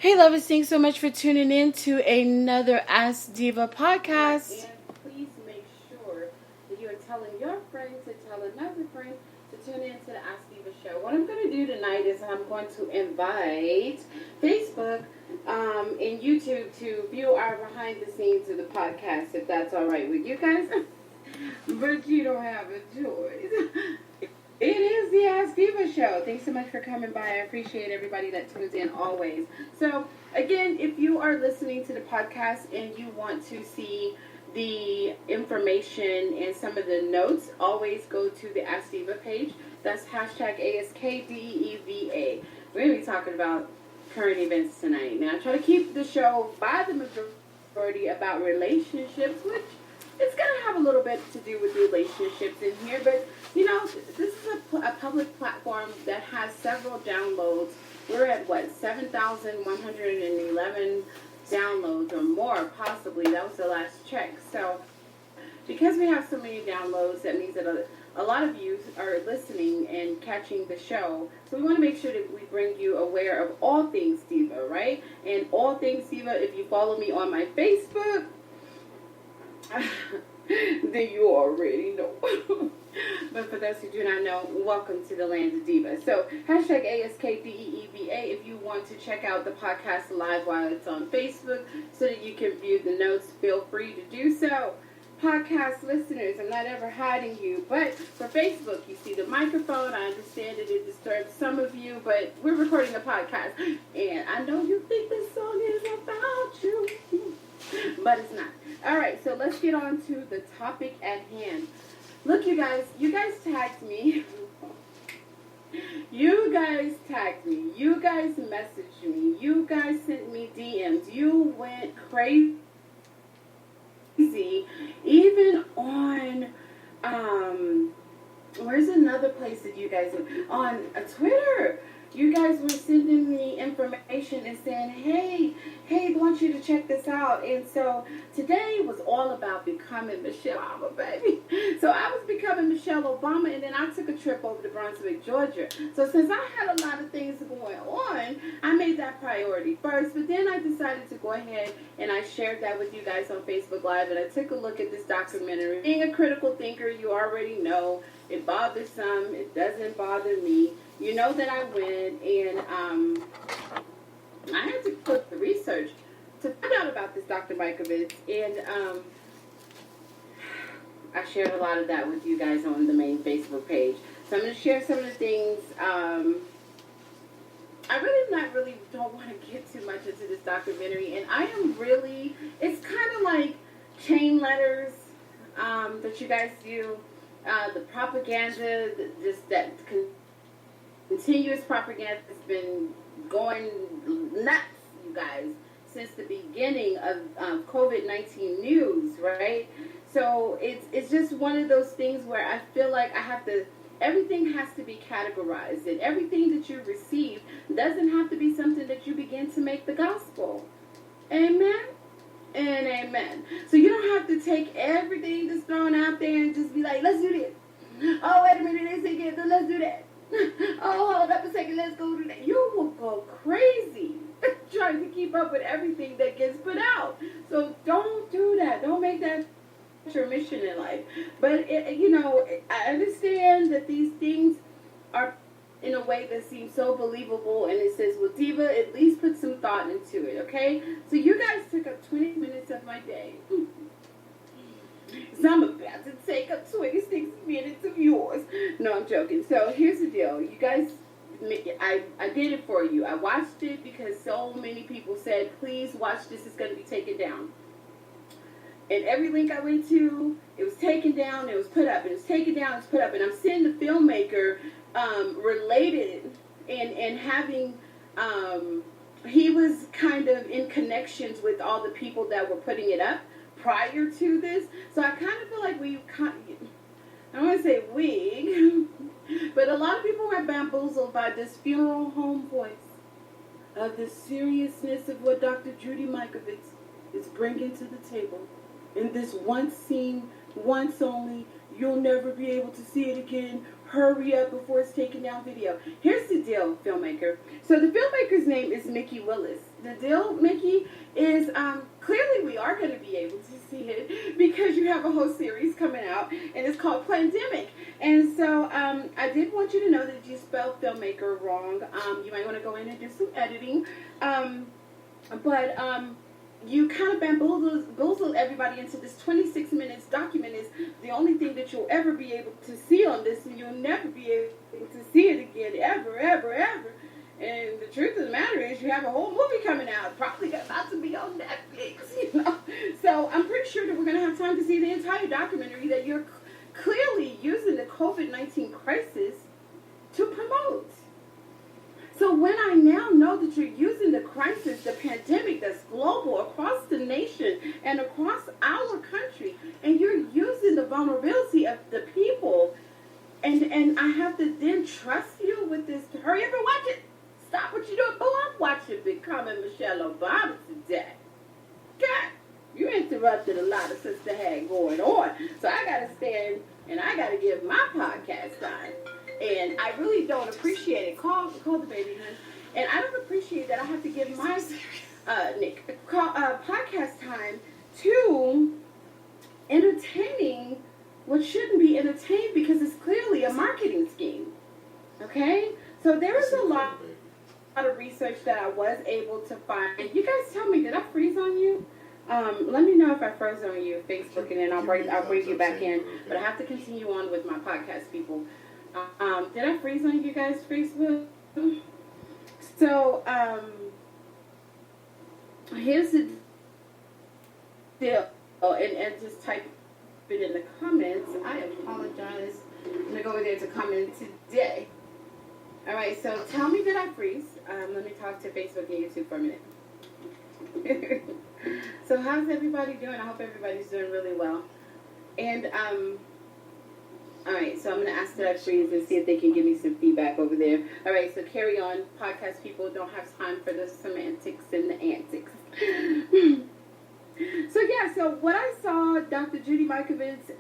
Hey lovers, thanks so much for tuning in to another mzDeeVa podcast. And please make sure that you are telling your friend to tell another friend to tune in to the mzDeeVa show. What I'm going to do tonight is I'm going to invite Facebook and YouTube to view our behind the scenes of the podcast, if that's all right with you guys. But you don't have a choice. It is the mzDeeVa show. Thanks so much for coming by. I appreciate everybody that tunes in always. So, again, if you are listening to the podcast and you want to see the information and some of the notes, always go to the mzDeeVa page. That's hashtag ASKDEEVA. We're going to be talking about current events tonight. Now, I try to keep the show by the majority about relationships, which it's going to have a little bit to do with relationships in here, but you know, this is a public platform that has several downloads. We're at, 7,111 downloads or more, possibly. That was the last check. So, because we have so many downloads, that means that a lot of you are listening and catching the show. So we want to make sure that we bring you aware of all things Diva, right? And all things Diva, if you follow me on my Facebook, then you already know. But for those who do not know, welcome to the land of Diva. So, hashtag ASKDEEVA if you want to check out the podcast live while it's on Facebook so that you can view the notes, feel free to do so. Podcast listeners, I'm not ever hiding you, but for Facebook, you see the microphone. I understand that it disturbs some of you, but we're recording a podcast, and I know you think this song is about you, but it's not. All right, so let's get on to the topic at hand. Look, you guys tagged me. You guys tagged me. You guys messaged me. You guys sent me DMs. You went crazy. Even on, where's another place that you guys went? On Twitter. You guys were sending me information and saying, hey, I want you to check this out. And so today was all about becoming Michelle Obama, baby. So I was becoming Michelle Obama, and then I took a trip over to Brunswick, Georgia. So since I had a lot of things going on, I made that priority first. But then I decided to go ahead and I shared that with you guys on Facebook Live, and I took a look at this documentary. Being a critical thinker, you already know, it bothers some. It doesn't bother me. You know that I went, and I had to put the research to find out about this Dr. Mikovits, and I shared a lot of that with you guys on the main Facebook page. So I'm going to share some of the things. I really don't want to get too much into this documentary, and I am really, it's kind of like chain letters that you guys do, the propaganda, that continuous propaganda has been going nuts, you guys, since the beginning of COVID-19 news, right? So it's just one of those things where I feel like everything has to be categorized, and everything that you receive doesn't have to be something that you begin to make the gospel. Amen? And amen. So you don't have to take everything that's thrown out there and just be like, let's do this. Oh, wait a minute, they say it, so let's do that. Oh, hold up a second, let's go do that. You will go crazy trying to keep up with everything that gets put out. So don't do that. Don't make that your mission in life. But, I understand that these things are in a way that seems so believable, and it says, well, Diva, at least put some thought into it, okay? So you guys took up 20 minutes of my day. So I'm about to take up 26 minutes of yours. No, I'm joking. So here's the deal. You guys, I did it for you. I watched it because so many people said, please watch this. It's going to be taken down. And every link I went to, it was taken down, it was put up. It was taken down, it was put up. And I'm seeing the filmmaker related and having, he was kind of in connections with all the people that were putting it up prior to this. So I kind of feel like I don't want to say we, but a lot of people were bamboozled by this funeral home voice of the seriousness of what Dr. Judy Mikovits is bringing to the table. In this one scene, once only, you'll never be able to see it again. Hurry up before it's taken down video. Here's the deal, filmmaker. So the filmmaker's name is Mickey Willis. The deal, Mickey, is clearly we are going to be able to see it because you have a whole series coming out, and it's called Plandemic. And so I did want you to know that you spelled filmmaker wrong. You might want to go in and do some editing. But you kind of bamboozled everybody into this 26 minutes document is the only thing that you'll ever be able to see on this, and you'll never be able to see it again, ever, ever, ever. And the truth of the matter is you have a whole movie coming out, probably about to be on Netflix, you know. So I'm pretty sure that we're going to have time to see the entire documentary that you're clearly using the COVID-19 crisis to promote. So when I now know that you're using the crisis, the pandemic that's global across the nation and across our country, and you're using the vulnerability of the people, and I have to then trust you with this, hurry up and watch it. Stop what you're doing. Oh, I'm watching Becoming Michelle Obama today. God, you interrupted a lot of sister had going on. So I got to stand and I got to give my podcast time. And I really don't appreciate it. Call the baby, honey. And I don't appreciate that I have to give my podcast time to entertaining what shouldn't be entertained because it's clearly a marketing scheme. Okay? So there is a lot of research that I was able to find. You guys tell me, did I freeze on you? Let me know if I froze on you, Facebook, and then I'll bring you back in. But I have to continue on with my podcast, people. Did I freeze on you guys, Facebook? So, here's the deal. Oh, and just type it in the comments. I apologize. I'm going to go over there to comment today. All right, so tell me that I freeze. Let me talk to Facebook and YouTube for a minute. So how's everybody doing? I hope everybody's doing really well. And, all right, so I'm going to ask that I freeze and see if they can give me some feedback over there. All right, so carry on. Podcast people don't have time for the semantics and the antics. So what I saw, Dr. Judy Mikovits,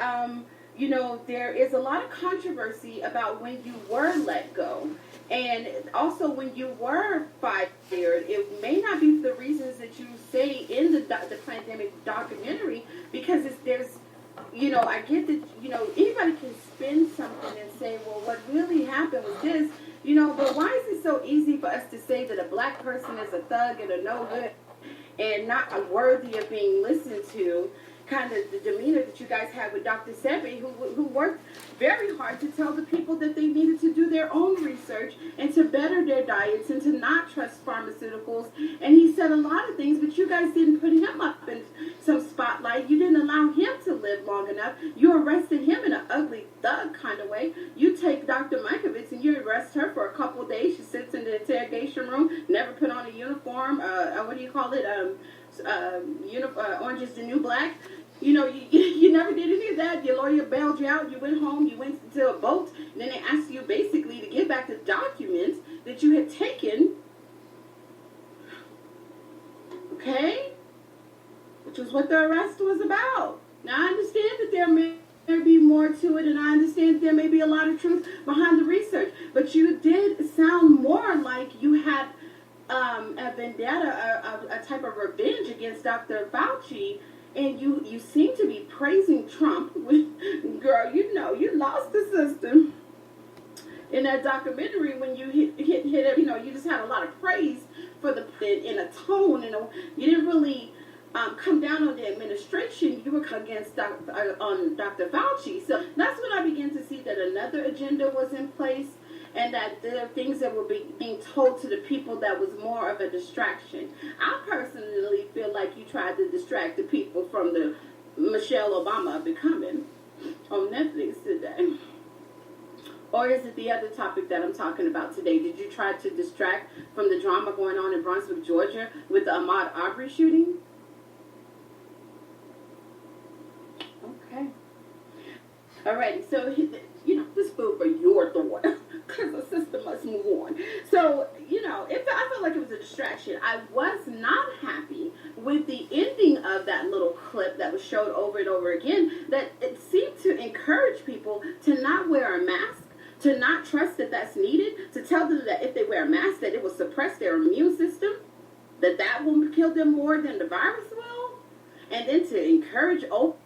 you know, there is a lot of controversy about when you were let go. And also when you were fired, it may not be for the reasons that you say in the Plandemic documentary, because there's, you know, I get that, you know, anybody can spin something and say, well, what really happened was this, you know, but why is it so easy for us to say that a black person is a thug and a no good and not worthy of being listened to? Kind of the demeanor that you guys had with Dr. Sebi, who worked very hard to tell the people that they needed to do their own research and to better their diets and to not trust pharmaceuticals. And he said a lot of things, but you guys didn't put him up in some spotlight. You didn't allow him to live long enough. You arrested him in an ugly thug kind of way. You take Dr. Mikovits and you arrest her for a couple days. She sits in the interrogation room, never put on a uniform. What do you call it? Orange is the New Black. You know, you never did any of that. Your lawyer bailed you out. You went home. You went to a boat. And then they asked you basically to give back the documents that you had taken. Okay? Which was what the arrest was about. Now, I understand that there may be more to it, and I understand that there may be a lot of truth behind the research. But you did sound more like you had a vendetta, a type of revenge against Dr. Fauci. And you seem to be praising Trump. Girl, you know, you lost the system. In that documentary, when you hit it, you know, you just had a lot of praise for in a tone, and you didn't really come down on the administration. You were against Dr. Fauci. So that's when I began to see that another agenda was in place, and that there are things that were being told to the people that was more of a distraction. I personally feel like you tried to distract the people from the Michelle Obama Becoming on Netflix today. Or is it the other topic that I'm talking about today? Did you try to distract from the drama going on in Brunswick, Georgia with the Ahmaud Aubrey shooting? Okay. All right, so, you know, this food for your thought. Because the system must move on. So, you know, I felt like it was a distraction. I was not happy with the ending of that little clip that was showed over and over again, that it seemed to encourage people to not wear a mask, to not trust that that's needed, to tell them that if they wear a mask that it will suppress their immune system. that will kill them more than the virus will, and then to encourage old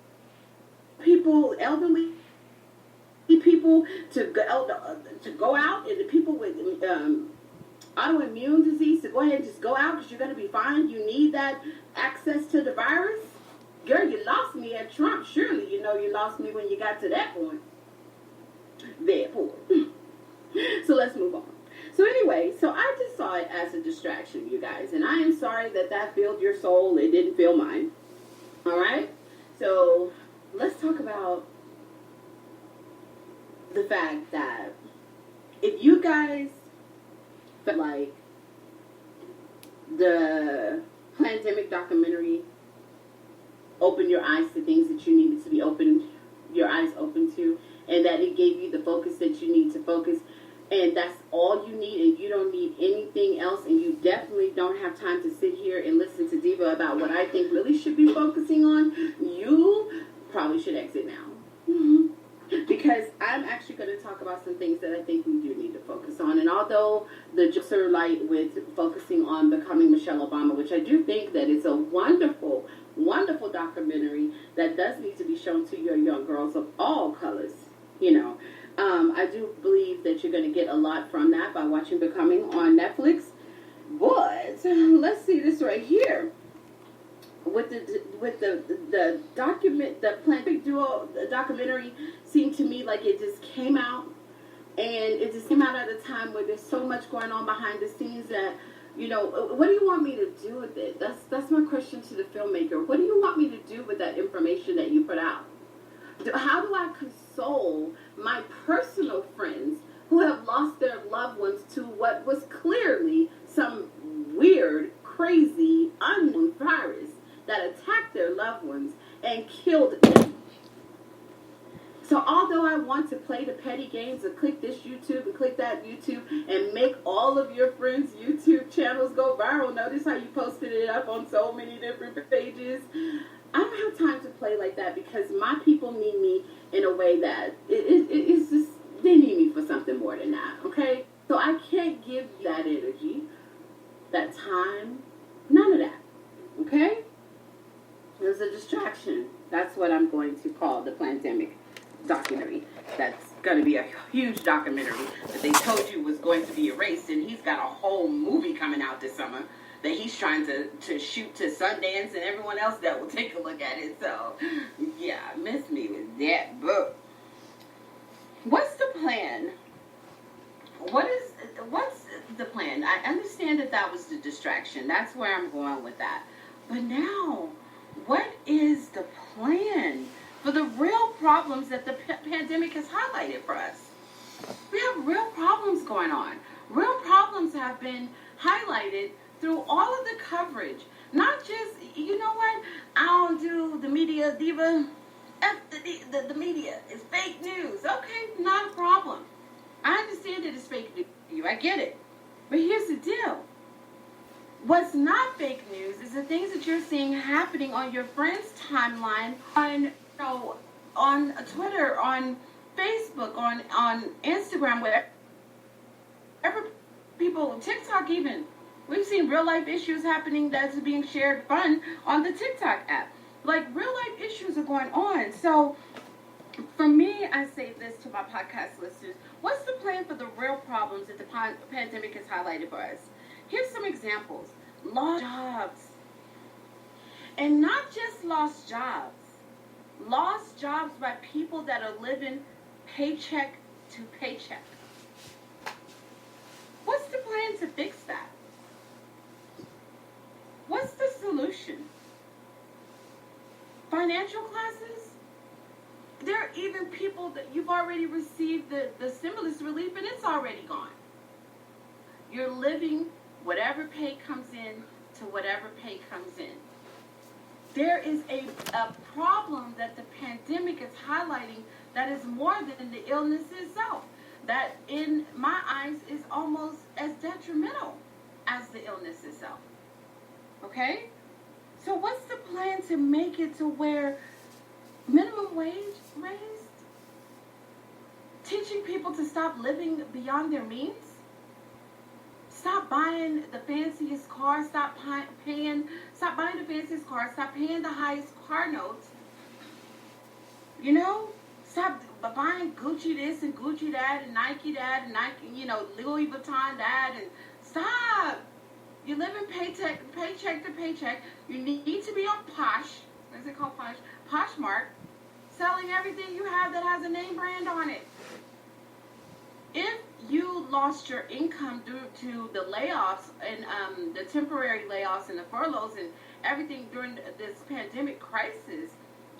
people, elderly people to go out, and the people with autoimmune disease to go ahead and just go out because you're going to be fine. You need that access to the virus. Girl, you lost me at Trump. Surely you know you lost me when you got to that point. Therefore. So let's move on. So anyway, so I just saw it as a distraction, you guys. And I am sorry that filled your soul. It didn't fill mine. All right? So let's talk about the fact that if you guys felt like the Plandemic documentary opened your eyes to things that you needed to be your eyes open to, and that it gave you the focus that you need to focus, and that's all you need, and you don't need anything else, and you definitely don't have time to sit here and listen to Diva about what I think really should be focusing on, you probably should exit now. Mm-hmm. Because I'm actually going to talk about some things that I think we do need to focus on. And although the jokes are light with focusing on becoming Michelle Obama, which I do think that it's a wonderful, wonderful documentary that does need to be shown to your young girls of all colors, you know. I do believe that you're going to get a lot from that by watching Becoming on Netflix. But let's see this right here. With the Plandemic duo, the documentary seemed to me like it just came out, and it just came out at a time where there's so much going on behind the scenes that, you know, what do you want me to do with it? That's my question to the filmmaker. What do you want me to do with that information that you put out? How do I console my personal friends who have lost their loved ones to what was clearly some weird, crazy, unknown virus that attacked their loved ones and killed them? So although I want to play the petty games of click this YouTube and click that YouTube and make all of your friends' YouTube channels go viral, notice how you posted it up on so many different pages, I don't have time to play like that because my people need me in a way that it's just, they need me for something more than that, okay? So I can't give you that energy, that time, none of that, okay? There's a distraction. That's what I'm going to call the Plandemic documentary. That's going to be a huge documentary that they told you was going to be erased, and he's got a whole movie coming out this summer that he's trying to shoot to Sundance and everyone else that will take a look at it. So, yeah, miss me with that book. What's the plan? What's the plan? I understand that was the distraction. That's where I'm going with that. But now, what is the plan for the real problems that the pandemic has highlighted for us? We have real problems going on. Real problems have been highlighted through all of the coverage. Not just, you know what, I don't do the media diva. F the media. It's fake news. Okay, not a problem. I understand that it's fake news. I get it. But here's the deal. What's not fake news is the things that you're seeing happening on your friend's timeline, on Twitter, on Facebook, on Instagram, wherever people, TikTok even. We've seen real life issues happening that's being shared fun on the TikTok app. Like, real life issues are going on. So, for me, I say this to my podcast listeners. What's the plan for the real problems that the pandemic has highlighted for us? Here's some examples. Lost jobs. And not just lost jobs. Lost jobs by people that are living paycheck to paycheck. What's the plan to fix that? What's the solution? Financial classes? There are even people that you've already received the stimulus relief and it's already gone. You're living whatever pay comes in to whatever pay comes in. There is a problem that the pandemic is highlighting that is more than the illness itself. That, in my eyes, is almost as detrimental as the illness itself. Okay? So what's the plan to make it to where minimum wage raised? Teaching people to stop living beyond their means? Stop buying the fanciest car. Stop buying the fanciest car. Stop paying the highest car notes. You know, stop buying Gucci this and Gucci that and Nike, Louis Vuitton that, and stop. You're living paycheck to paycheck. You need to be on Posh. What is it called? Poshmark, selling everything you have that has a name brand on it. If you lost your income due to the layoffs and the temporary layoffs and the furloughs and everything during this pandemic crisis,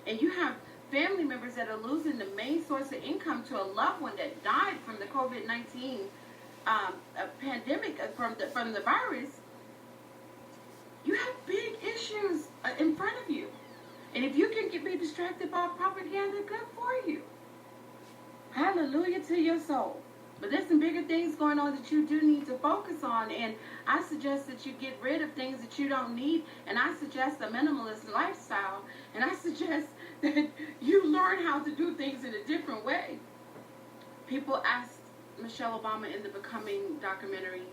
and you have family members that are losing the main source of income to a loved one that died from the COVID-19 pandemic from the virus, you have big issues in front of you. And if you can be distracted by propaganda, good for you. Hallelujah to your soul. But there's some bigger things going on that you do need to focus on. And I suggest that you get rid of things that you don't need. And I suggest a minimalist lifestyle. And I suggest that you learn how to do things in a different way. People asked Michelle Obama in the Becoming documentary,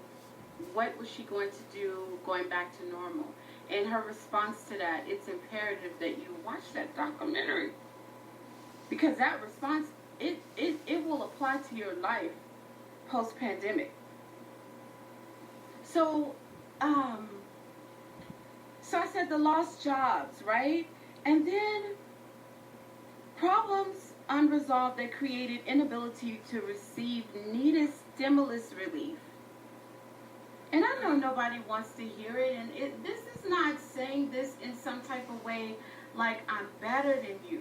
what was she going to do going back to normal? And her response to that, it's imperative that you watch that documentary. Because that response, it will apply to your life post-pandemic. So I said the lost jobs, right? And then problems unresolved that created inability to receive needed stimulus relief. And I know nobody wants to hear it, and this is not saying this in some type of way like I'm better than you,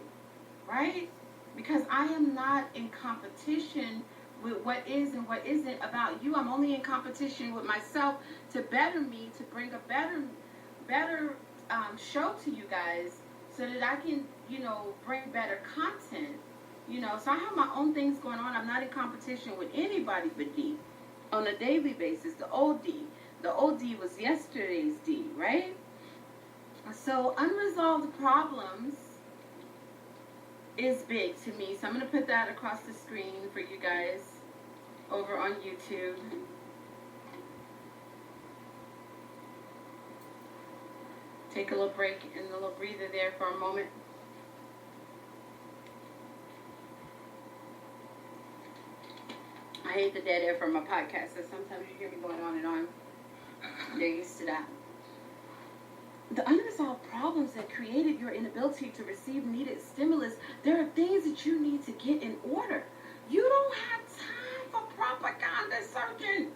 right? Because I am not in competition with what is and what isn't about you. I'm only in competition with myself to better me, to bring a better show to you guys so that I can, bring better content. So I have my own things going on. I'm not in competition with anybody but D on a daily basis. The old D. The old D was yesterday's D, right? So unresolved problems is big to me. So I'm going to put that across the screen for you guys over on YouTube. Take a little break and a little breather there for a moment. I hate the dead air from my podcast, so sometimes you hear me going on and on. They're used to that. The unresolved problems that created your inability to receive needed stimulus, there are things that you need to get in order. You don't have time for propaganda searching.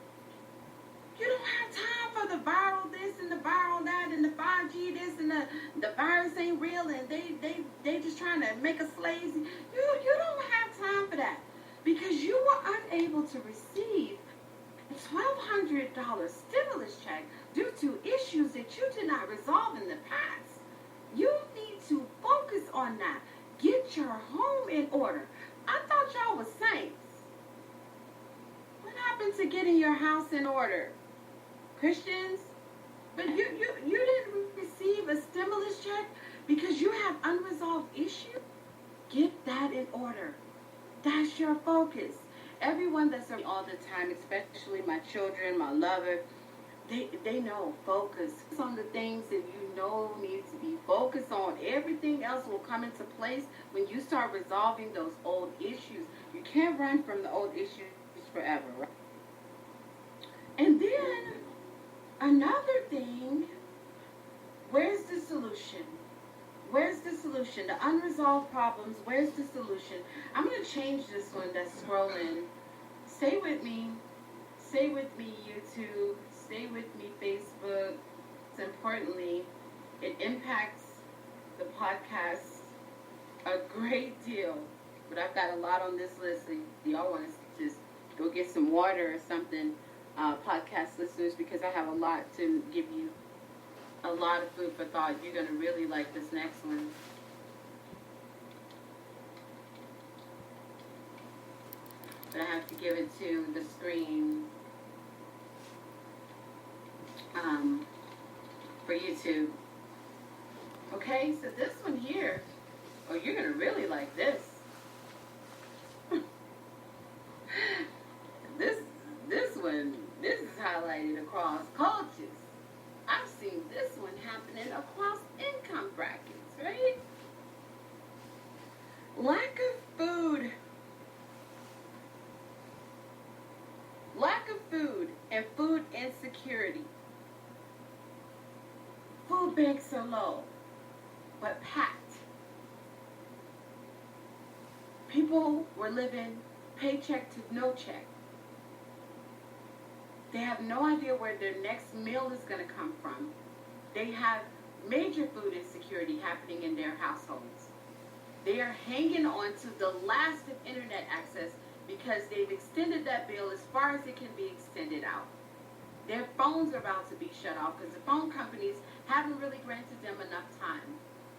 You don't have time for the viral this and the viral that and the 5G this and the virus ain't real and they just trying to make us slaves. You don't have time for that. Because you were unable to receive a $1,200 stimulus check due to issues that you did not resolve in the past. You need to focus on that. Get your home in order. I thought y'all was saints. What happened to getting your house in order? Christians? But you didn't receive a stimulus check because you have unresolved issues? Get that in order. That's your focus. Everyone that's all the time, especially my children, my lover, they know focus on the things that you know need to be focused on. Everything else will come into place when you start resolving those old issues. You can't run from the old issues forever, right? And then another thing, where's the solution? Where's the solution? The unresolved problems, where's the solution? I'm going to change this one that's scrolling. Stay with me. Stay with me, YouTube. Stay with me, Facebook. It's importantly, it impacts the podcast a great deal. But I've got a lot on this list. So y'all want to just go get some water or something, podcast listeners, because I have a lot to give you. A lot of food for thought. You're going to really like this next one. But I have to give it to the screen for YouTube. Okay, so this one here, oh, you're going to really like this. This one, this is highlighted across happening across income brackets, right? Lack of food and food insecurity. Food banks are low, but packed. People were living paycheck to no check. They have no idea where their next meal is going to come from. They have major food insecurity happening in their households. They are hanging on to the last of internet access because they've extended that bill as far as it can be extended out. Their phones are about to be shut off because the phone companies haven't really granted them enough time.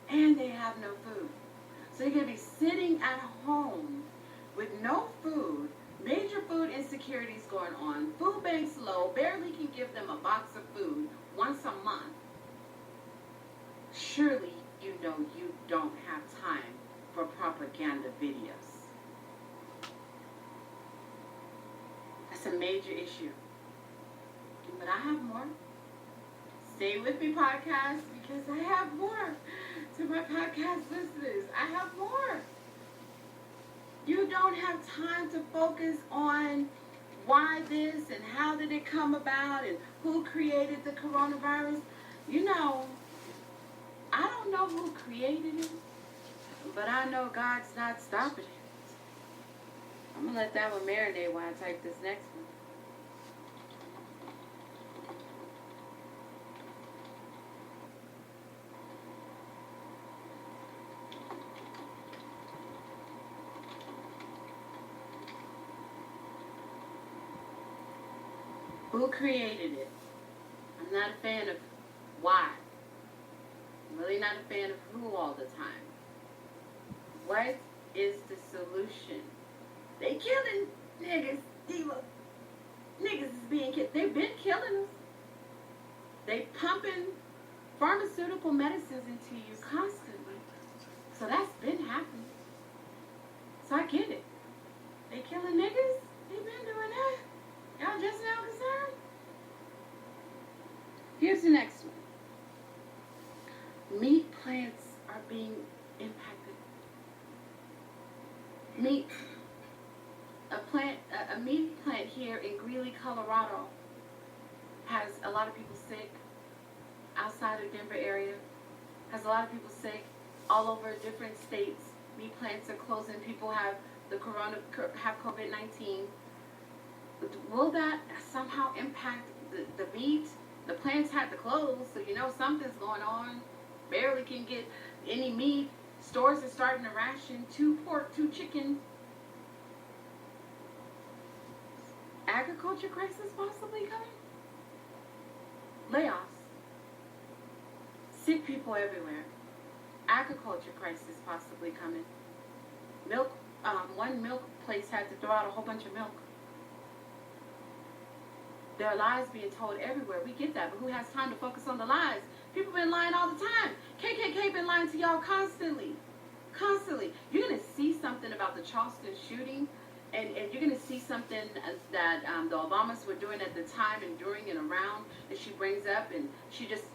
And they have no food. So you're going to be sitting at home with no food, major food insecurities going on, food banks low, barely can give them a box of food once a month. Surely you know you don't have time for propaganda videos. That's a major issue. But I have more. Stay with me, podcast, because I have more. To my podcast listeners, I have more. You don't have time to focus on why this and how did it come about and who created the coronavirus. You know, I don't know who created it, but I know God's not stopping it. I'm going to let that one marinate while I type this next one. Who created it? I'm not a fan of why. I'm really not a fan of who all the time. What is the solution? They killing niggas, DeeVa. Niggas is being killed. They've been killing us. They pumping pharmaceutical medicines into you constantly. So that's been happening. So I get it. They killing niggas? They've been doing that. Y'all just now concerned? Here's the next one. Meat plants are being impacted. A meat plant here in Greeley, Colorado has a lot of people sick. Outside of Denver area, has a lot of people sick all over different states. Meat plants are closing. People have have COVID-19. Will that somehow impact the meat? The plants had to close, so you know something's going on. Barely can get any meat. Stores are starting to ration 2 pork, 2 chicken. Agriculture crisis possibly coming? Layoffs. Sick people everywhere. Agriculture crisis possibly coming. Milk. One milk place had to throw out a whole bunch of milk. There are lies being told everywhere. We get that, but who has time to focus on the lies? People been lying all the time. KKK been lying to y'all constantly. Constantly. You're going to see something about the Charleston shooting, and you're going to see something that the Obamas were doing at the time and during and around that she brings up, and she just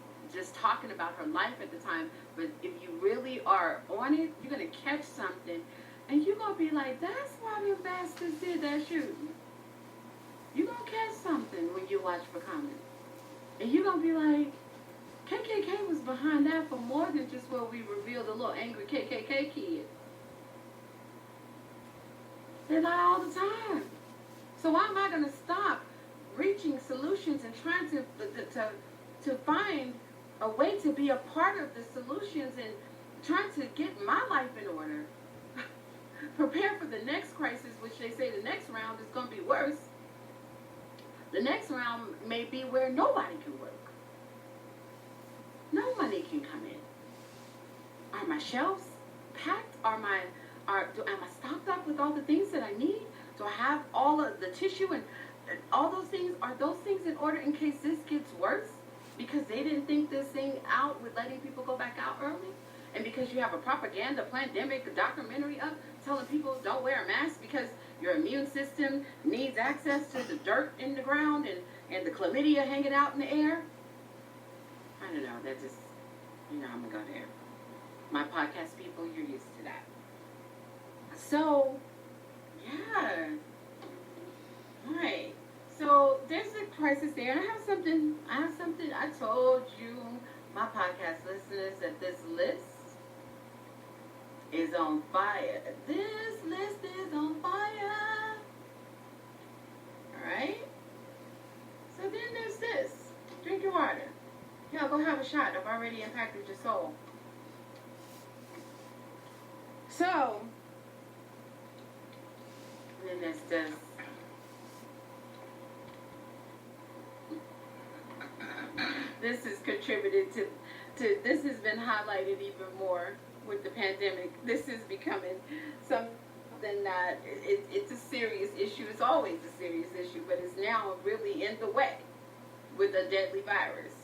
talking about her life at the time. But if you really are on it, you're going to catch something, and you're going to be like, that's why them bastards did that shooting. You're going to catch something when you watch for comment. And you're going to be like, KKK was behind that for more than just where we revealed a little angry KKK kid. They lie all the time. So why am I going to stop reaching solutions and trying to find a way to be a part of the solutions and trying to get my life in order? Prepare for the next crisis, which they say the next round is going to be worse. The next round may be where nobody can work. No money can come in. Are my shelves packed? Am I stocked up with all the things that I need? Do I have all of the tissue and all those things? Are those things in order in case this gets worse? Because they didn't think this thing out with letting people go back out early? And because you have a propaganda, Plandemic, documentary up telling people don't wear a mask because your immune system needs access to the dirt in the ground and the chlamydia hanging out in the air? I don't know. You know I'm going to go there. My podcast people, you're used to that. So, yeah. All right. So there's a crisis there. And I have something I told you, my podcast listeners, that this list is on fire. This list is on fire. Alright? So then there's this. Drink your water. Yeah, go have a shot. I've already impacted your soul. So, and then there's this. This has contributed to this has been highlighted even more with the pandemic. This is becoming something that it's a serious issue. It's always a serious issue, but it's now really in the way with a deadly virus.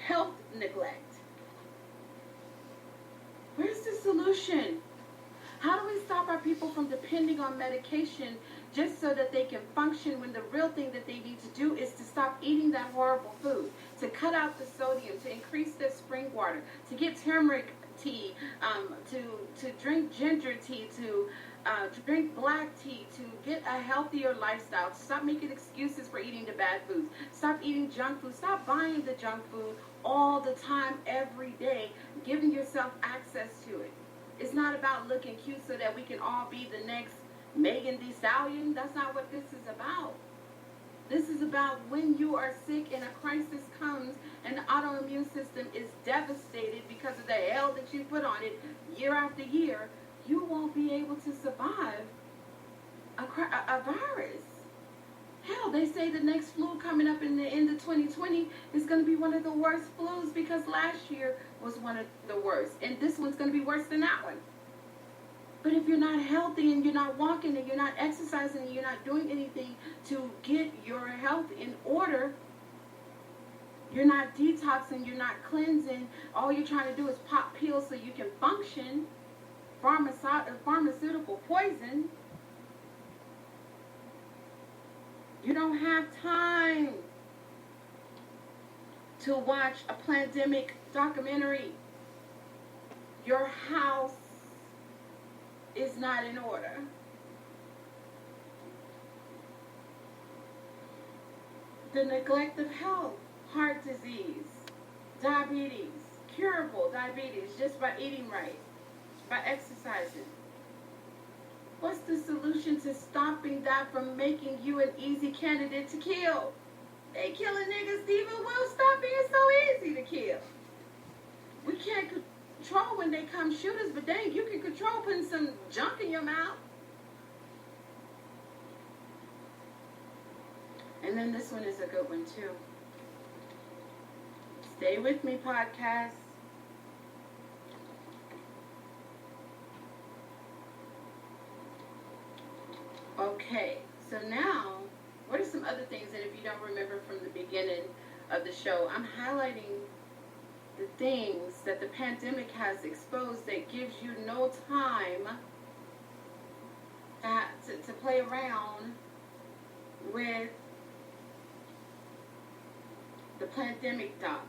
Health neglect. Where's the solution? How do we stop our people from depending on medication just so that they can function, when the real thing that they need to do is to stop eating that horrible food, to cut out the sodium, to increase their spring water, to get turmeric tea, to drink ginger tea, to drink black tea, to get a healthier lifestyle, to stop making excuses for eating the bad foods, stop eating junk food, stop buying the junk food all the time, every day, giving yourself access to it. It's not about looking cute so that we can all be the next Megan Thee Stallion. That's not what this is about. This is about when you are sick and a crisis comes and the autoimmune system is devastated because of the hell that you put on it year after year, you won't be able to survive a virus. Hell, they say the next flu coming up in the end of 2020 is going to be one of the worst flus because last year was one of the worst. And this one's going to be worse than that one. But if you're not healthy and you're not walking and you're not exercising and you're not doing anything to get your health in order, you're not detoxing, you're not cleansing, all you're trying to do is pop pills so you can function, pharmaceutical poison, you don't have time to watch a Plandemic documentary. Your house is not in order. The neglect of health, heart disease, diabetes, curable diabetes just by eating right, by exercising. What's the solution to stopping that from making you an easy candidate to kill? They killing niggas, mzDeeVa. Well, stop being so easy to kill. We can't control when they come shoot us, but dang, you can control putting some junk in your mouth. And then this one is a good one too. Stay with me, podcast. Okay, so now, what are some other things that if you don't remember from the beginning of the show, I'm highlighting the things that the pandemic has exposed that gives you no time to play around with the Plandemic doc.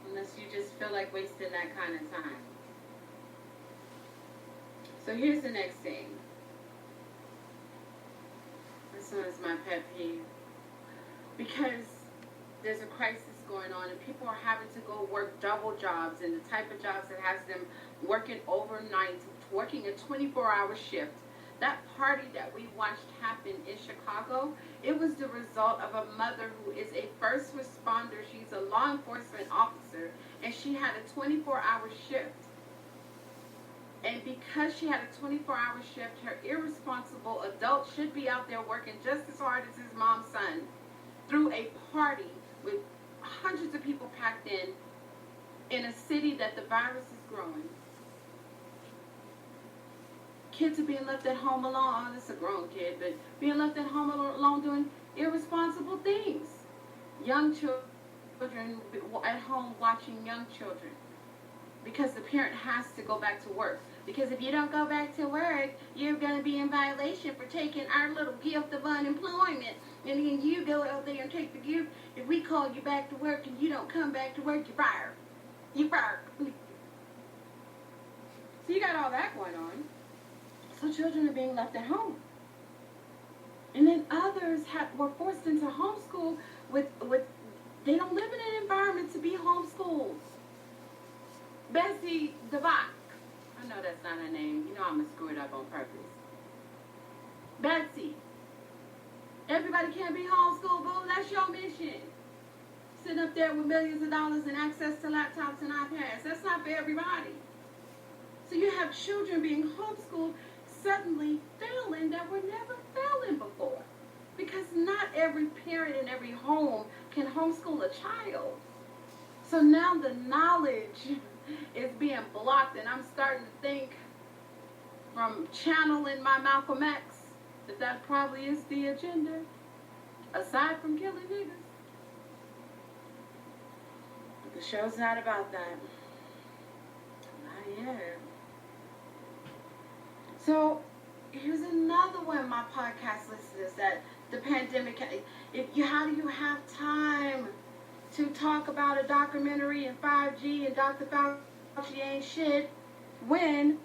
Unless you just feel like wasting that kind of time. So here's the next thing. This one is my pet peeve. Because there's a crisis going on and people are having to go work double jobs, and the type of jobs that has them working overnight, working a 24-hour shift. That party that we watched happen in Chicago, it was the result of a mother who is a first responder. She's a law enforcement officer, and she had a 24-hour shift. And because she had a 24-hour shift, her irresponsible adult should be out there working just as hard as his mom's son through a party with hundreds of people packed in a city that the virus is growing. Kids are being left at home alone. Oh, this is a grown kid, but being left at home alone doing irresponsible things. Young children at home watching young children because the parent has to go back to work. Because if you don't go back to work, you're going to be in violation for taking our little gift of unemployment. And then you go out there and take the gift. If we call you back to work and you don't come back to work, you're fired. You're fired. So you got all that going on. So children are being left at home. And then others were forced into homeschool with they don't live in an environment to be homeschooled. mzDeeVa. I know that's not her name. You know I'm going to screw it up on purpose. Betsy. Everybody can't be homeschooled, boo. That's your mission. Sitting up there with millions of dollars and access to laptops and iPads. That's not for everybody. So you have children being homeschooled suddenly failing that were never failing before. Because not every parent in every home can homeschool a child. So now the knowledge is being blocked, and I'm starting to think from channeling my Malcolm X that probably is the agenda, aside from killing niggas. But the show's not about that. Not yet. So here's another one of my podcast listeners that the pandemic, how do you have time to talk about a documentary and 5G and Dr. Fauci ain't shit when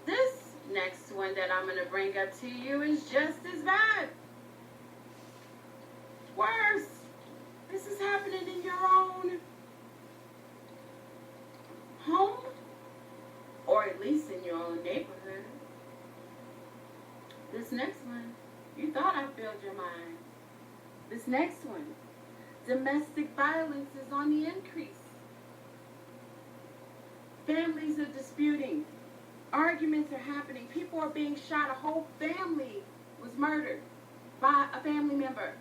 this next one that I'm going to bring up to you is just as bad. Worse. This is happening in your own home, or at least in your own neighborhood. This next one, you thought I filled your mind. This next one, domestic violence is on the increase. Families are disputing. Arguments are happening. People are being shot. A whole family was murdered by a family member.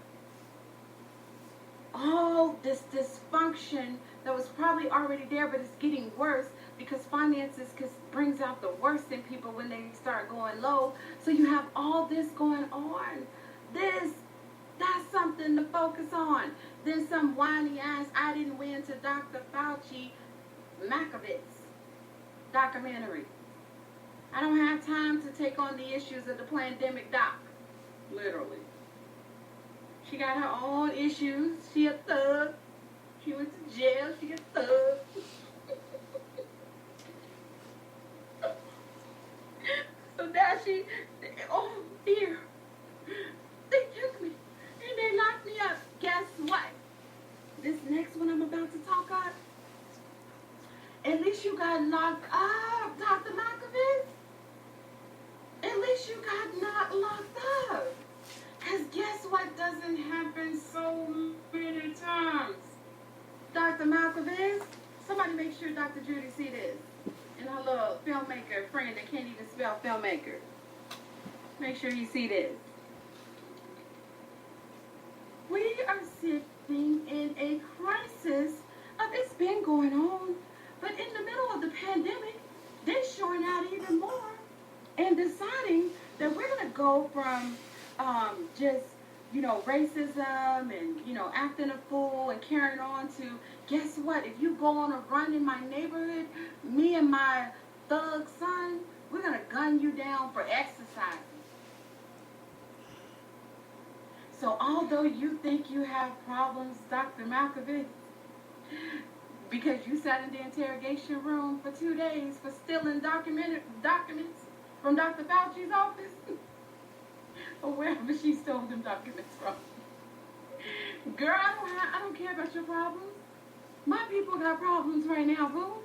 All this dysfunction that was probably already there, but it's getting worse because finances brings out the worst in people when they start going low. So you have all this going on. That's something to focus on. Then some whiny ass, I didn't win to Dr. Fauci Makovitz documentary. I don't have time to take on the issues of the Plandemic doc. Literally. She got her own issues. She a thug. She went to jail. She a thug. So now fear. They took me and they locked me up. Guess what? This next one I'm about to talk about, at least you got locked up, Dr. Malkovich. At least you got not locked up. Because guess what doesn't happen so many times? Dr. Malkovich, somebody make sure Dr. Judy see this. And her little filmmaker friend that can't even spell filmmaker. Make sure you see this. We are sitting in a crisis of it's been going on. But in the middle of the pandemic, they're showing out even more and deciding that we're going to go from racism and, acting a fool and carrying on to, guess what? If you go on a run in my neighborhood, me and my thug son, we're going to gun you down for exercising. So although you think you have problems, Dr. Malkovich, because you sat in the interrogation room for 2 days for stealing documents from Dr. Fauci's office, or wherever she stole them documents from. Girl, I don't care about your problems. My people got problems right now, boo.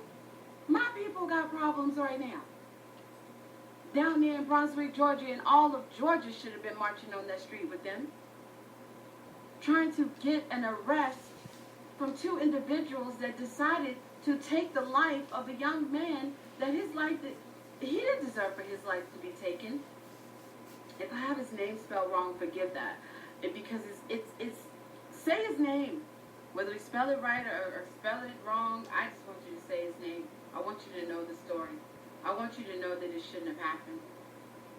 My people got problems right now. Down there in Brunswick, Georgia, and all of Georgia should have been marching on that street with them, trying to get an arrest from 2 individuals that decided to take the life of a young man that he didn't deserve for his life to be taken. If I have his name spelled wrong, forgive that. Because it's say his name. Whether we spell it right or spell it wrong, I just want you to say his name. I want you to know the story. I want you to know that it shouldn't have happened.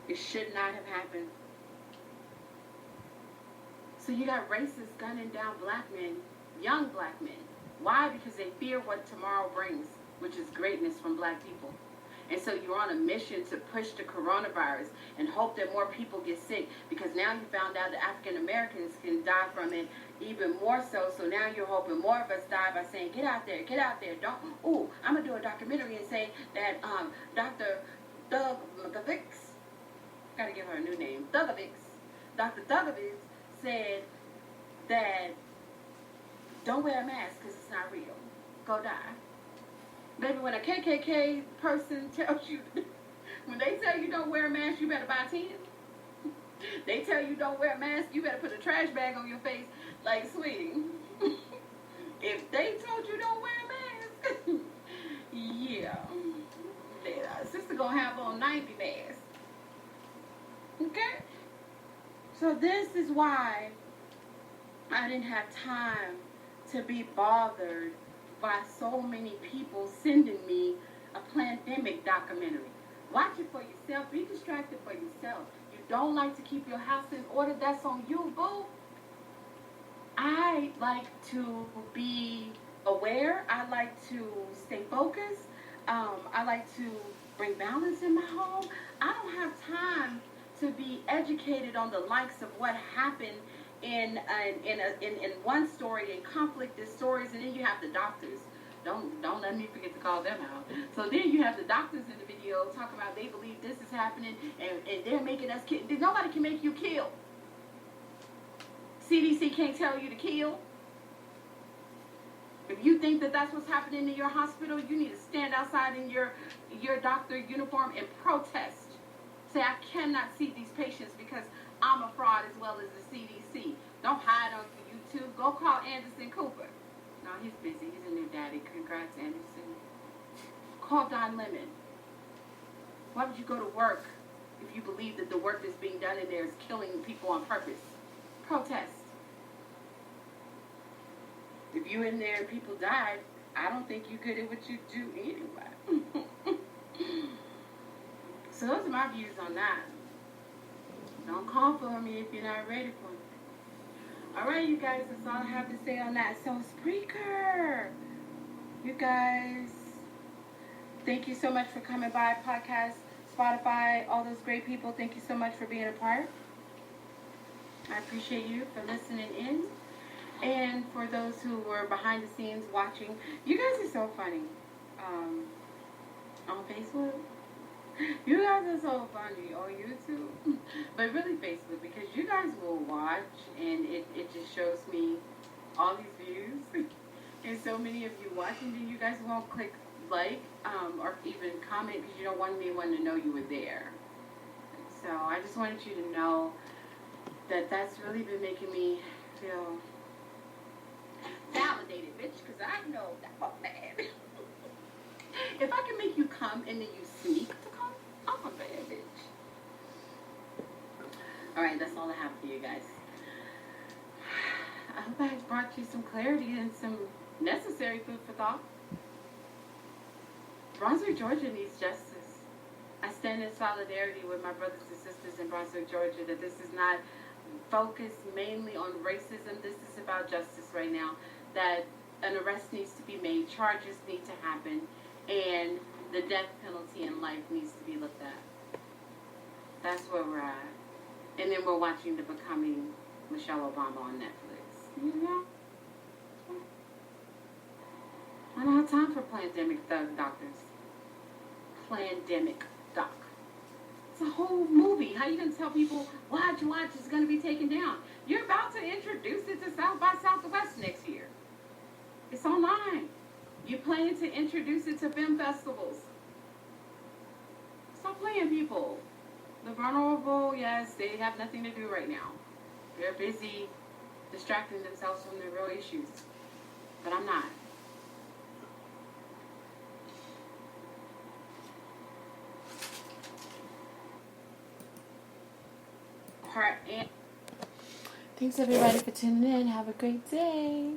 It should not have happened. So you got racists gunning down black men, young black men. Why? Because they fear what tomorrow brings, which is greatness from black people. And so you're on a mission to push the coronavirus and hope that more people get sick, because now you found out that African Americans can die from it even more so. So now you're hoping more of us die by saying, get out there, don't. Ooh, I'm going to do a documentary and say that Dr. Thugovics, got to give her a new name, Dr. Thugovics said that don't wear a mask because it's not real. Go die. Baby, when a KKK person tells you, when they tell you don't wear a mask, you better buy 10. They tell you don't wear a mask, you better put a trash bag on your face. Like, sweetie, if they told you don't wear a mask, yeah, sister gonna have on 90 masks. Okay? So this is why I didn't have time to be bothered by so many people sending me a Plandemic documentary. Watch it for yourself. Be distracted for yourself. You don't like to keep your house in order, that's on you, boo. I like to be aware. I like to stay focused. I like to bring balance in my home. I don't have time to be educated on the likes of what happened in one story, in conflicted stories, and then you have the doctors. Don't let me forget to call them out. So then you have the doctors in the video talking about they believe this is happening and they're making us kill. Nobody can make you kill. CDC can't tell you to kill. If you think that that's what's happening in your hospital, you need to stand outside in your doctor uniform and protest. Say, I cannot see these patients because I'm a fraud as well as the CDC. Don't hide on YouTube. Go call Anderson Cooper. No, he's busy. He's a new daddy. Congrats, Anderson. Call Don Lemon. Why would you go to work if you believe that the work that's being done in there is killing people on purpose? Protest. If you're in there and people died, I don't think you're good at what you do anyway. So those are my views on that. Don't call for me if you're not ready for me. All right, you guys, that's all I have to say on that. So, Spreaker, you guys, thank you so much for coming by. Podcast, Spotify, all those great people, thank you so much for being a part. I appreciate you for listening in. And for those who were behind the scenes watching, you guys are so funny. On Facebook, you guys are so funny. On YouTube, but really Facebook, because you guys will watch and it just shows me all these views and so many of you watching, and you guys won't click like or even comment because you don't want anyone to know you were there. So I just wanted you to know that that's really been making me feel validated, bitch, because I know that was bad. If I can make you come and then you sneak to come, I'm a bad bitch. Alright, that's all I have for you guys. I hope I brought you some clarity and some necessary food for thought. Brunswick, Georgia needs justice. I stand in solidarity with my brothers and sisters in Brunswick, Georgia, that this is not focused mainly on racism. This is about justice right now. That an arrest needs to be made, charges need to happen, and the death penalty in life needs to be looked at. That's where we're at. And then we're watching The Becoming Michelle Obama on Netflix. You know? I don't have time for Plandemic thug doctors. Plandemic doc. It's a whole movie. How you going to tell people, watch, it's going to be taken down? You're about to introduce it to South by Southwest next year. It's online. You're planning to introduce it to film festivals. Stop playing, people. The vulnerable, yes, they have nothing to do right now. They're busy distracting themselves from their real issues. But I'm not. Thanks everybody for tuning in. Have a great day.